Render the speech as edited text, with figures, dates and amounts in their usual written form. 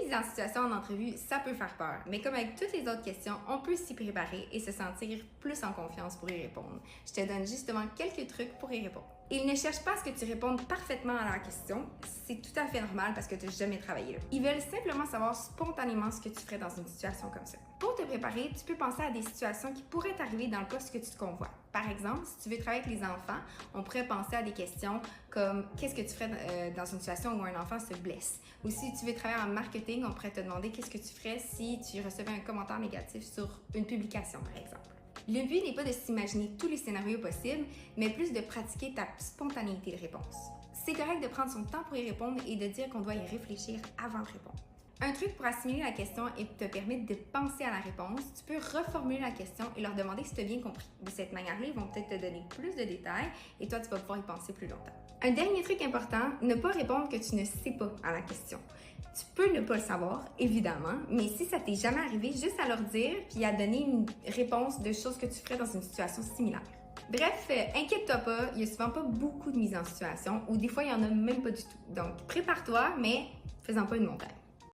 mise en situation en entrevue, ça peut faire peur, mais comme avec toutes les autres questions, on peut s'y préparer et se sentir plus en confiance pour y répondre. Je te donne justement quelques trucs pour y répondre. Ils ne cherchent pas à ce que tu répondes parfaitement à la question, c'est tout à fait normal parce que tu n'as jamais travaillé là. Ils veulent simplement savoir spontanément ce que tu ferais dans une situation comme ça. Pour te préparer, tu peux penser à des situations qui pourraient t'arriver dans le poste que tu te convoites. Par exemple, si tu veux travailler avec les enfants, on pourrait penser à des questions comme qu'est-ce que tu ferais dans une situation où un enfant se blesse? Ou si tu veux travailler en marketing, on pourrait te demander qu'est-ce que tu ferais si tu recevais un commentaire négatif sur une publication, par exemple. Le but n'est pas de s'imaginer tous les scénarios possibles, mais plus de pratiquer ta spontanéité de réponse. C'est correct de prendre son temps pour y répondre et de dire qu'on doit y réfléchir avant de répondre. Un truc pour assimiler la question et te permettre de penser à la réponse, tu peux reformuler la question et leur demander si tu as bien compris. De cette manière-là, ils vont peut-être te donner plus de détails et toi, tu vas pouvoir y penser plus longtemps. Un dernier truc important, ne pas répondre que tu ne sais pas à la question. Tu peux ne pas le savoir, évidemment, mais si ça t'est jamais arrivé, juste à leur dire puis à donner une réponse de choses que tu ferais dans une situation similaire. Bref, inquiète-toi pas, il n'y a souvent pas beaucoup de mise en situation ou des fois, il n'y en a même pas du tout. Donc, prépare-toi, mais fais-en pas une montagne.